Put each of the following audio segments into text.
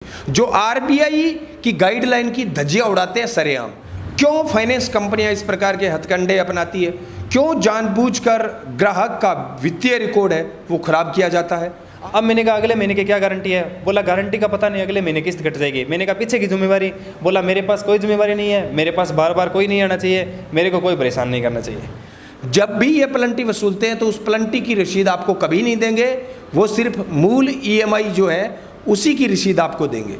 जो आरबीआई की गाइडलाइन की धज्जियां उड़ाते हैं सरेआम। क्यों फाइनेंस कंपनियां इस प्रकार के हथकंडे अपनाती है? क्यों जानबूझकर ग्राहक का वित्तीय रिकॉर्ड है वो खराब किया जाता है? अब मैंने कहा अगले महीने की क्या गारंटी है? बोला गारंटी का पता नहीं, अगले महीने किस्त कट जाएगी। मैंने कहा पीछे की जिम्मेवारी? बोला मेरे पास कोई जिम्मेवारी नहीं है, मेरे पास बार बार कोई नहीं आना चाहिए, मेरे को कोई परेशान नहीं करना चाहिए। जब भी ये प्लंटी वसूलते हैं तो उस प्लंटी की रसीद आपको कभी नहीं देंगे, वो सिर्फ मूल ईएमआई जो है उसी की रसीद आपको देंगे।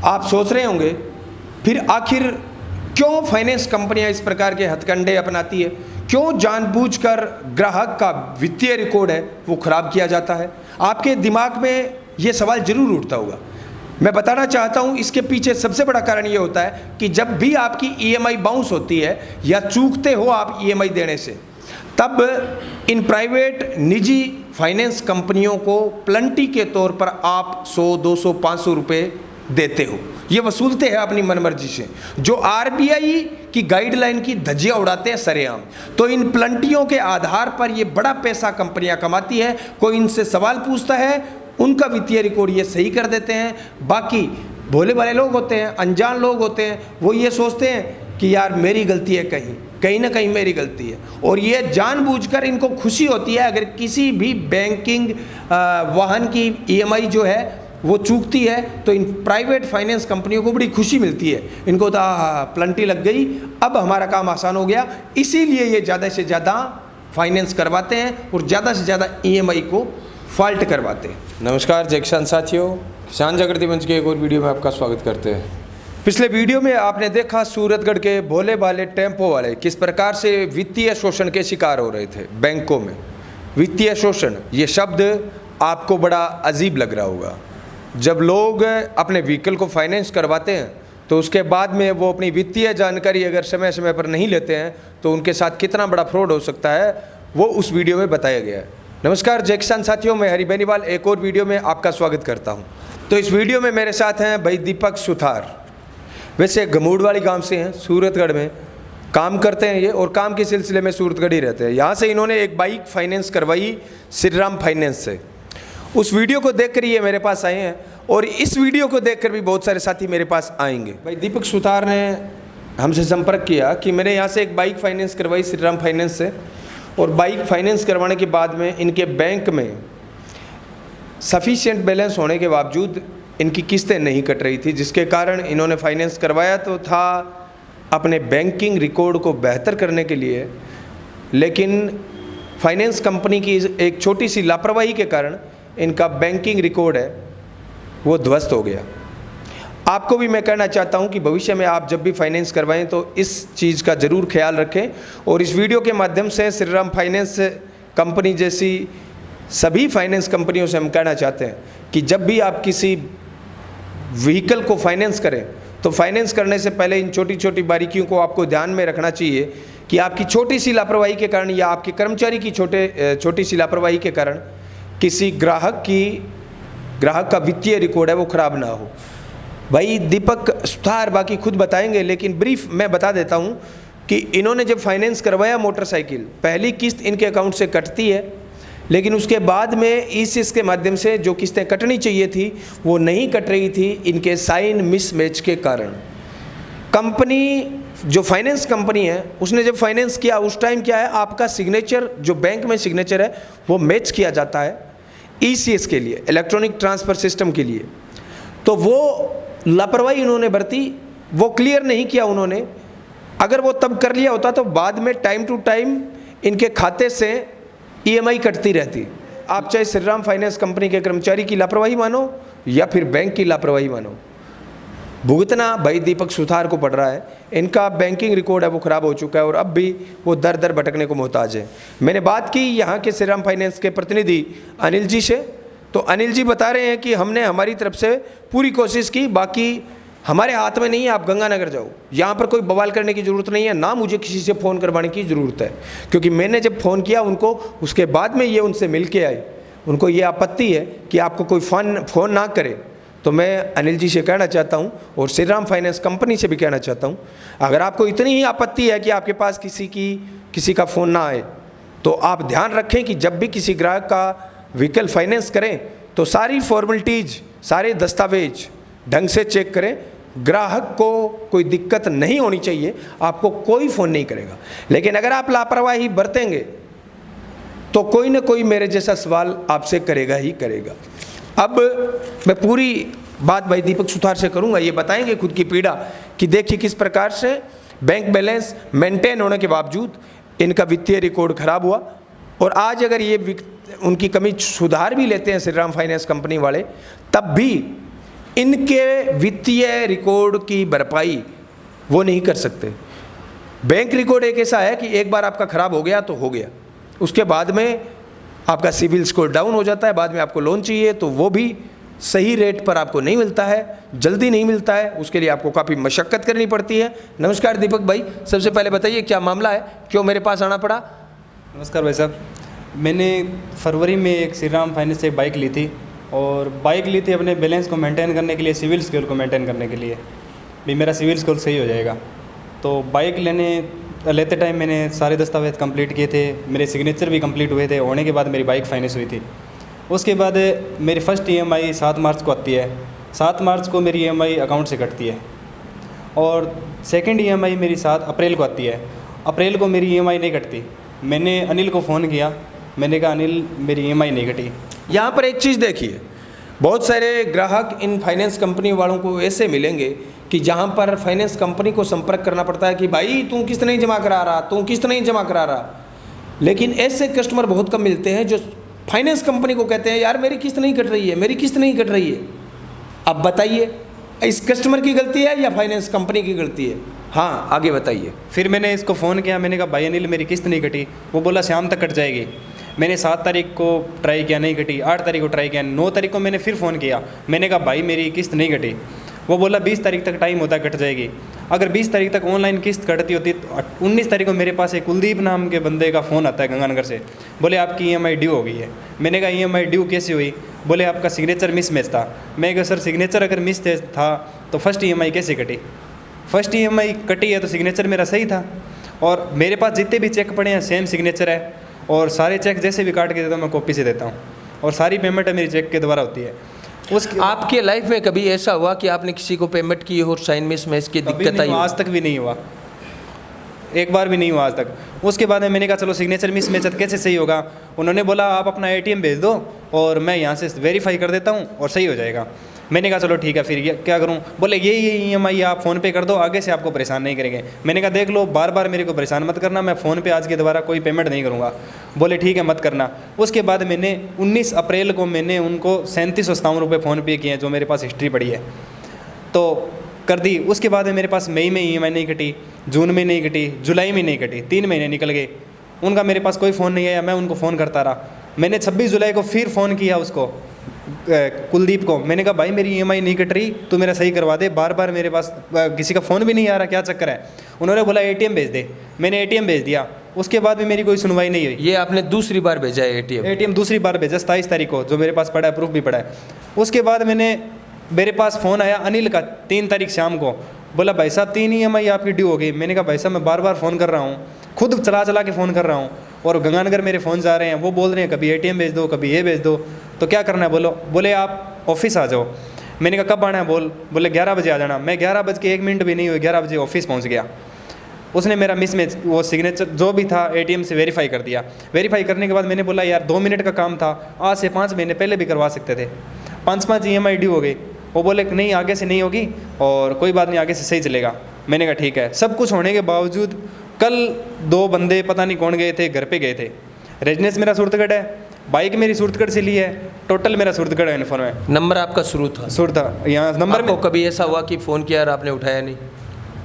आप सोच रहे होंगे फिर आखिर क्यों फाइनेंस कंपनियां इस प्रकार के हथकंडे अपनाती है? क्यों जानबूझकर ग्राहक का वित्तीय रिकॉर्ड है वो खराब किया जाता है? आपके दिमाग में ये सवाल जरूर उठता होगा। मैं बताना चाहता हूँ इसके पीछे सबसे बड़ा कारण ये होता है कि जब भी आपकी ईएमआई बाउंस होती है या चूकते हो आप ईएमआई देने से, तब इन प्राइवेट निजी फाइनेंस कंपनियों को प्लंटी के तौर पर आप 100, 200, 500 रुपये देते हो। ये वसूलते हैं अपनी मनमर्जी से, जो आरबीआई की गाइडलाइन की धज्जियां उड़ाते हैं सरेआम। तो इन प्लंटियों के आधार पर ये बड़ा पैसा कंपनियां कमाती है। कोई इनसे सवाल पूछता है, उनका वित्तीय रिकॉर्ड ये सही कर देते हैं। बाकी भोले भाले लोग होते हैं, अनजान लोग होते हैं, वो ये सोचते हैं कि यार मेरी गलती है, कहीं ना कहीं मेरी गलती है। और ये जानबूझकर इनको खुशी होती है अगर किसी भी बैंकिंग वाहन की ईएमआई जो है वो चूकती है, तो इन प्राइवेट फाइनेंस कंपनियों को बड़ी खुशी मिलती है। इनको तो प्लंटी लग गई, अब हमारा काम आसान हो गया। इसीलिए ये ज़्यादा से ज़्यादा फाइनेंस करवाते हैं और ज़्यादा से ज़्यादा ईएमआई को फॉल्ट करवाते हैं। नमस्कार जय किसान साथियों, किसान जागृति मंच के एक और वीडियो में आपका स्वागत करते हैं। पिछले वीडियो में आपने देखा सूरतगढ़ के भोले भाले टेम्पो वाले किस प्रकार से वित्तीय शोषण के शिकार हो रहे थे बैंकों में। वित्तीय शोषण ये शब्द आपको बड़ा अजीब लग रहा होगा। जब लोग अपने व्हीकल को फाइनेंस करवाते हैं तो उसके बाद में वो अपनी वित्तीय जानकारी अगर समय समय पर नहीं लेते हैं तो उनके साथ कितना बड़ा फ्रॉड हो सकता है वो उस वीडियो में बताया गया है। नमस्कार जय किसान साथियों, मैं हरि बेनीवाल एक और वीडियो में आपका स्वागत करता हूं। तो इस वीडियो में मेरे साथ हैं भाई दीपक सुथार। वैसे गमूड़वाली गांव से हैं, सूरतगढ़ में काम करते हैं ये, और काम के सिलसिले में सूरतगढ़ ही रहते हैं। यहाँ से इन्होंने एक बाइक फाइनेंस करवाई श्रीराम फाइनेंस से। उस वीडियो को देखकर ये मेरे पास आए हैं और इस वीडियो को देखकर भी बहुत सारे साथी मेरे पास आएंगे। भाई दीपक सुथार ने हमसे संपर्क किया कि मैंने यहाँ से एक बाइक फाइनेंस करवाई श्रीराम फाइनेंस से, और बाइक फाइनेंस करवाने के बाद में इनके बैंक में सफिशिएंट बैलेंस होने के बावजूद इनकी किस्तें नहीं कट रही थी, जिसके कारण इन्होंने फाइनेंस करवाया तो था अपने बैंकिंग रिकॉर्ड को बेहतर करने के लिए, लेकिन फाइनेंस कंपनी की एक छोटी सी लापरवाही के कारण इनका बैंकिंग रिकॉर्ड है वो ध्वस्त हो गया। आपको भी मैं कहना चाहता हूं कि भविष्य में आप जब भी फाइनेंस करवाएं तो इस चीज़ का ज़रूर ख्याल रखें। और इस वीडियो के माध्यम से श्रीराम फाइनेंस कंपनी जैसी सभी फाइनेंस कंपनियों से हम कहना चाहते हैं कि जब भी आप किसी व्हीकल को फाइनेंस करें तो फाइनेंस करने से पहले इन छोटी छोटी बारीकियों को आपको ध्यान में रखना चाहिए कि आपकी छोटी सी लापरवाही के कारण या आपके कर्मचारी की छोटी सी लापरवाही के कारण किसी ग्राहक का वित्तीय रिकॉर्ड है वो ख़राब ना हो। भाई दीपक सुथार बाकी खुद बताएंगे, लेकिन ब्रीफ मैं बता देता हूँ कि इन्होंने जब फाइनेंस करवाया मोटरसाइकिल, पहली किस्त इनके अकाउंट से कटती है, लेकिन उसके बाद में ईसीएस के माध्यम से जो किस्तें कटनी चाहिए थी वो नहीं कट रही थी इनके साइन मिसमैच के कारण। कंपनी जो फाइनेंस कंपनी है उसने जब फाइनेंस किया उस टाइम क्या है, आपका सिग्नेचर जो बैंक में सिग्नेचर है वो मैच किया जाता है ईसीएस के लिए, इलेक्ट्रॉनिक ट्रांसफ़र सिस्टम के लिए। तो वो लापरवाही उन्होंने बरती, वो क्लियर नहीं किया उन्होंने। अगर वो तब कर लिया होता तो बाद में टाइम टू टाइम इनके खाते से ईएमआई कटती रहती। आप चाहे श्रीराम फाइनेंस कंपनी के कर्मचारी की लापरवाही मानो या फिर बैंक की लापरवाही मानो, भुगतना भाई दीपक सुथार को पड़ रहा है। इनका बैंकिंग रिकॉर्ड है वो ख़राब हो चुका है और अब भी वो दर दर भटकने को मोहताज है। मैंने बात की यहाँ के श्रीराम फाइनेंस के प्रतिनिधि अनिल जी से, तो अनिल जी बता रहे हैं कि हमने हमारी तरफ से पूरी कोशिश की, बाकी हमारे हाथ में नहीं है, आप गंगानगर जाओ, यहाँ पर कोई बवाल करने की ज़रूरत नहीं है, ना मुझे किसी से फ़ोन करवाने की ज़रूरत है। क्योंकि मैंने जब फ़ोन किया उनको, उसके बाद में ये उनसे मिल के आए, उनको ये आपत्ति है कि आपको कोई फ़ोन ना करे। तो मैं अनिल जी से कहना चाहता हूँ और श्रीराम फाइनेंस कंपनी से भी कहना चाहता हूँ, अगर आपको इतनी ही आपत्ति है कि आपके पास किसी का फ़ोन ना आए तो आप ध्यान रखें कि जब भी किसी ग्राहक का व्हीकल फाइनेंस करें तो सारी फॉर्मेलिटीज़, सारे दस्तावेज ढंग से चेक करें। ग्राहक को कोई दिक्कत नहीं होनी चाहिए, आपको कोई फ़ोन नहीं करेगा। लेकिन अगर आप लापरवाही बरतेंगे तो कोई ना कोई मेरे जैसा सवाल आपसे करेगा ही करेगा। अब मैं पूरी बात भाई दीपक सुथार से करूंगा, ये बताएंगे खुद की पीड़ा कि देखिए किस प्रकार से बैंक बैलेंस मेंटेन होने के बावजूद इनका वित्तीय रिकॉर्ड खराब हुआ। और आज अगर ये उनकी कमी सुधार भी लेते हैं श्रीराम फाइनेंस कंपनी वाले, तब भी इनके वित्तीय रिकॉर्ड की भरपाई वो नहीं कर सकते। बैंक रिकॉर्ड एक ऐसा है कि एक बार आपका खराब हो गया तो हो गया, उसके बाद में आपका सिविल स्कोर डाउन हो जाता है, बाद में आपको लोन चाहिए तो वो भी सही रेट पर आपको नहीं मिलता है, जल्दी नहीं मिलता है, उसके लिए आपको काफ़ी मशक्क़त करनी पड़ती है। नमस्कार दीपक भाई, सबसे पहले बताइए क्या मामला है, क्यों मेरे पास आना पड़ा? नमस्कार भाई साहब, मैंने फरवरी में एक श्रीराम फाइनेंस से बाइक ली थी, और बाइक ली थी अपने बैलेंस को मेंटेन करने के लिए, सिविल स्कोर को मेंटेन करने के लिए, भी मेरा सिविल स्कोर सही हो जाएगा। तो बाइक लेते टाइम मैंने सारे दस्तावेज कंप्लीट किए थे, मेरे सिग्नेचर भी कंप्लीट हुए थे, होने के बाद मेरी बाइक फाइनेंस हुई थी। उसके बाद मेरी फर्स्ट EMI 7 मार्च को आती है, 7 मार्च को मेरी EMI अकाउंट से कटती है, और सेकंड EMI मेरी 7 अप्रैल को आती है। अप्रैल को मेरी EMI नहीं कटती। मैंने अनिल को फ़ोन किया, मैंने कहा अनिल मेरी EMI नहीं कटी। यहाँ पर एक चीज़ देखिए, बहुत सारे ग्राहक इन फाइनेंस कंपनी वालों को ऐसे मिलेंगे कि जहाँ पर फाइनेंस कंपनी को संपर्क करना पड़ता है कि भाई तू किस्त नहीं जमा करा रहा, तू किस्त नहीं जमा करा रहा। लेकिन ऐसे कस्टमर बहुत कम मिलते हैं जो फाइनेंस कंपनी को कहते हैं यार मेरी किस्त नहीं कट रही है, मेरी किस्त नहीं कट रही है। अब बताइए इस कस्टमर की गलती है या फाइनेंस कंपनी की गलती है? हाँ आगे बताइए। फिर मैंने इसको फ़ोन किया, मैंने कहा भाई अनिल मेरी किस्त नहीं कटी। वो बोला शाम तक कट जाएगी। मैंने 7 तारीख को ट्राई किया, नहीं कटी। 8 तारीख को ट्राई किया, 9 तारीख को मैंने फिर फ़ोन किया, मैंने कहा भाई मेरी किस्त नहीं कटी। वो बोला 20 तारीख तक टाइम होता है, कट जाएगी। अगर 20 तारीख तक ऑनलाइन किस्त कटती होती तो 19 तारीख को मेरे पास एक कुलदीप नाम के बंदे का फ़ोन आता है गंगानगर से, बोले आपकी EMI ड्यू हो गई है। मैंने कहा EMI ड्यू कैसे हुई? बोले आपका सिग्नेचर मिसमैच था। मैं कहा सर सिग्नेचर अगर मिस था तो फर्स्ट EMI कैसे कटी? फर्स्ट EMI कटी है तो सिग्नेचर मेरा सही था, और मेरे पास जितने भी चेक पड़े हैं सेम सिग्नेचर है, और सारे चेक जैसे भी काट के देता हूँ मैं कॉपी से देता हूँ, और सारी पेमेंट मेरी चेक के द्वारा होती है। आपके लाइफ में कभी ऐसा हुआ कि आपने किसी को पेमेंट की और साइन मिसमैच की दिक्कत आई? आज तक भी नहीं हुआ, एक बार भी नहीं हुआ आज तक। उसके बाद में मैंने कहा चलो सिग्नेचर मिसमैच कैसे सही होगा? उन्होंने बोला आप अपना ATM भेज दो और मैं यहाँ से वेरीफाई कर देता हूँ और सही हो जाएगा। मैंने कहा चलो ठीक है, फिर क्या करूँ? बोले ये EMI आप फ़ोन पे कर दो, आगे से आपको परेशान नहीं करेंगे। मैंने कहा देख लो बार बार मेरे को परेशान मत करना, मैं फ़ोन पे आज के दोबारा कोई पेमेंट नहीं करूँगा। बोले ठीक है मत करना। उसके बाद मैंने 19 अप्रैल को मैंने उनको 3757 रुपये फ़ोन पे किए, जो मेरे पास हिस्ट्री पड़ी है, तो कर दी। उसके बाद मेरे पास मई में EMI नहीं कटी, जून में नहीं कटी, जुलाई में नहीं कटी, 3 महीने निकल गए। उनका मेरे पास कोई फ़ोन नहीं आया, मैं उनको फ़ोन करता रहा। मैंने 26 जुलाई को फिर फ़ोन किया उसको, कुलदीप को। मैंने कहा भाई मेरी EMI नहीं कट रही, तू मेरा सही करवा दे, बार बार मेरे पास किसी का फ़ोन भी नहीं आ रहा, क्या चक्कर है? उन्होंने बोला ATM भेज दे। मैंने ATM भेज दिया, उसके बाद भी मेरी कोई सुनवाई नहीं हुई। ये आपने दूसरी बार भेजा है ATM दूसरी बार भेजा 27 तारीख को, जो मेरे पास पड़ा है, प्रूफ भी पड़ा है। उसके बाद मेरे पास फ़ोन आया अनिल का 3 तारीख शाम को, बोला भाई साहब 3 EMI आपकी ड्यू हो गई। मैंने कहा भाई साहब मैं बार बार फ़ोन कर रहा हूँ, खुद चला के फ़ोन कर रहा हूँ, और गंगानगर मेरे फ़ोन जा रहे हैं, वो बोल रहे हैं कभी ATM भेज दो, कभी ये भेज दो, तो क्या करना है? बोले आप ऑफिस आ जाओ। मैंने कहा कब आना है? बोले 11 बजे आ जाना। मैं 11 बज के 1 मिनट भी नहीं हुई, 11 बजे ऑफिस पहुँच गया। उसने मेरा मिसमैच वो सिग्नेचर जो भी था ATM से वेरीफाई कर दिया। वेरीफाई करने के बाद मैंने बोला यार 2 मिनट का काम था, आज से 5 महीने पहले भी करवा सकते थे। 5 EMI ड्यू हो गई। वो बोले कि नहीं आगे से नहीं होगी और कोई बात नहीं, आगे से सही चलेगा। मैंने कहा ठीक है। सब कुछ होने के बावजूद कल 2 बंदे पता नहीं कौन गए थे, घर पे गए थे। रेजनेस मेरा सूरतगढ़ है, बाइक मेरी सूरतगढ़ से ली है, टोटल मेरा सूरतगढ़ यूनिफॉर्म है। नंबर आपका शुरू था यहाँ नंबर में? कभी ऐसा हुआ कि फ़ोन किया और आपने उठाया नहीं?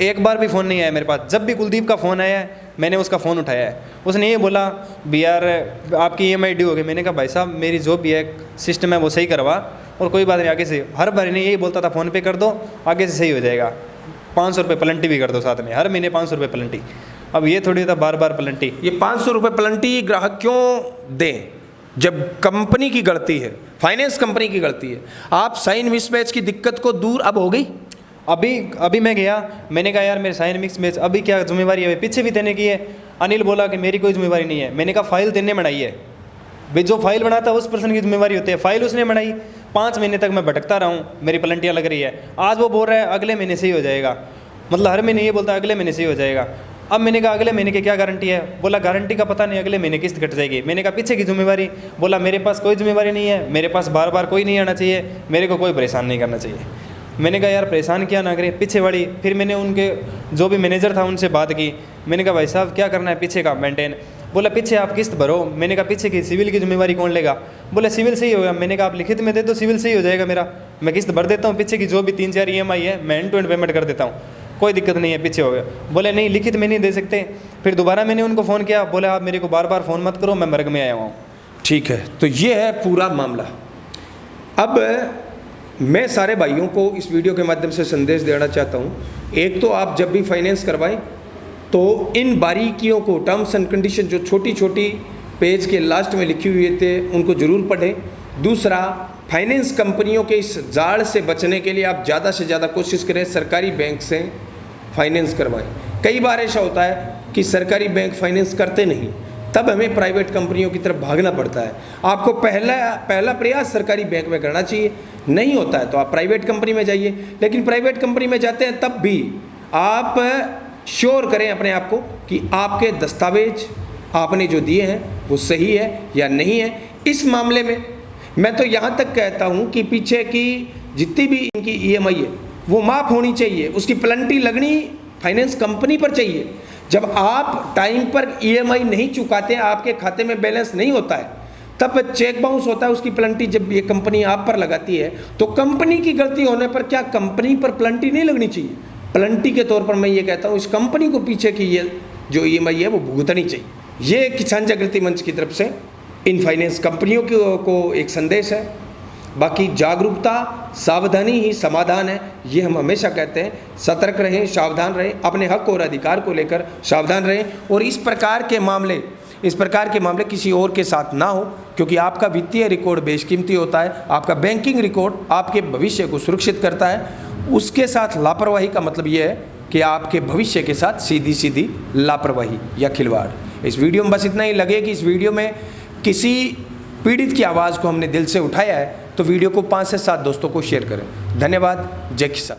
एक बार भी फ़ोन नहीं आया मेरे पास। जब भी कुलदीप का फ़ोन आया है मैंने उसका फ़ोन उठाया है। उसने ये बोला भी यार आपकी EMI ड्यू हो गई। मैंने कहा भाई साहब मेरी जो भी है सिस्टम है वो सही करवा, और कोई बात नहीं आगे से। हर महीने यही बोलता था फ़ोन पे कर दो, आगे से सही हो जाएगा। 500 रुपये प्लंटी भी कर दो साथ में, हर महीने 500 रुपये प्लंटी। अब ये थोड़ी था बार बार प्लंटी। ये 500 रुपये प्लंटी ग्राहक क्यों दें जब कंपनी की गलती है, फाइनेंस कंपनी की गलती है? आप साइन मिसमैच की दिक्कत को दूर अब हो गई? अभी मैं गया, मैंने कहा यार मेरे साइन मिसमैच अभी क्या जिम्मेवारी है? पीछे भी देने की है। अनिल बोला कि मेरी कोई जिम्मेवारी नहीं है। मैंने कहा फाइल तेने बनाई है भाई, जो फाइल बनाता है उस पर्सन की जिम्मेवारी होती है। फाइल उसने बनाई, 5 महीने तक मैं भटकता रहा हूँ, मेरी पलंटियाँ लग रही है। आज वो बोल रहा है अगले महीने से ही हो जाएगा, मतलब हर महीने ये बोलता है अगले महीने से ही हो जाएगा। अब मैंने कहा अगले महीने की क्या गारंटी है? बोला गारंटी का पता नहीं, अगले महीने किस्त कट जाएगी। मैंने कहा पीछे की जिम्मेवारी? बोला मेरे पास कोई जिम्मेवारी नहीं है, मेरे पास बार बार कोई नहीं आना चाहिए, मेरे को कोई परेशान नहीं करना चाहिए। मैंने कहा यार परेशान क्या ना करें, पीछे वाली। फिर मैंने उनके जो भी मैनेजर था उनसे बात की। मैंने कहा भाई साहब क्या करना है पीछे का मेंटेन? बोला पीछे आप किस्त भरो। मैंने कहा पीछे की सिविल की जिम्मेवारी कौन लेगा? बोला सिविल से ही होगा। मैंने कहा आप लिखित में दे दो, सिविल से ही हो जाएगा मेरा, मैं किस्त भर देता हूँ, पीछे की जो भी 3-4 EMI है मैं एंड टू एंड पेमेंट कर देता हूँ, कोई दिक्कत नहीं है, पीछे हो गया। बोले नहीं लिखित में नहीं दे सकते। फिर दोबारा मैंने उनको फ़ोन किया, बोले आप मेरे को बार बार फ़ोन मत करो, मैं मर्ग में आया हुआ हूँ। ठीक है, तो ये है पूरा मामला। अब मैं सारे भाइयों को इस वीडियो के माध्यम से संदेश देना चाहता हूँ, एक तो आप जब भी फाइनेंस करवाएं तो इन बारीकियों को, टर्म्स एंड कंडीशन जो छोटी छोटी पेज के लास्ट में लिखी हुई थे उनको ज़रूर पढ़ें। दूसरा, फाइनेंस कंपनियों के इस जाल से बचने के लिए आप ज़्यादा से ज़्यादा कोशिश करें सरकारी बैंक से फाइनेंस करवाएं। कई बार ऐसा होता है कि सरकारी बैंक फाइनेंस करते नहीं, तब हमें प्राइवेट कंपनियों की तरफ भागना पड़ता है। आपको पहला प्रयास सरकारी बैंक में करना चाहिए, नहीं होता है तो आप प्राइवेट कंपनी में जाइए। लेकिन प्राइवेट कंपनी में जाते हैं तब भी आप श्योर करें अपने आप को कि आपके दस्तावेज आपने जो दिए हैं वो सही है या नहीं है। इस मामले में मैं तो यहाँ तक कहता हूँ कि पीछे की जितनी भी इनकी EMI है वो माफ़ होनी चाहिए, उसकी प्लंटी लगनी फाइनेंस कंपनी पर चाहिए। जब आप टाइम पर EMI नहीं चुकाते हैं, आपके खाते में बैलेंस नहीं होता है, तब चेक बाउंस होता है, उसकी प्लंटी जब ये कंपनी आप पर लगाती है तो कंपनी की गलती होने पर क्या कंपनी पर प्लंटी नहीं लगनी चाहिए? प्लंटी के तौर पर मैं ये कहता हूँ इस कंपनी को पीछे की ये जो EMI है वो भुगतनी चाहिए। ये किसान जागृति मंच की तरफ से इन फाइनेंस कंपनियों को एक संदेश है। बाकी जागरूकता, सावधानी ही समाधान है, ये हम हमेशा कहते हैं। सतर्क रहें, सावधान रहें, अपने हक और अधिकार को लेकर सावधान रहें और इस प्रकार के मामले किसी और के साथ ना हो, क्योंकि आपका वित्तीय रिकॉर्ड बेशकीमती होता है, आपका बैंकिंग रिकॉर्ड आपके भविष्य को सुरक्षित करता है। उसके साथ लापरवाही का मतलब ये है कि आपके भविष्य के साथ सीधी सीधी लापरवाही या खिलवाड़। इस वीडियो में बस इतना ही। लगे कि इस वीडियो में किसी पीड़ित की आवाज़ को हमने दिल से उठाया है तो वीडियो को 5 से 7 दोस्तों को शेयर करें। धन्यवाद। जय किसान।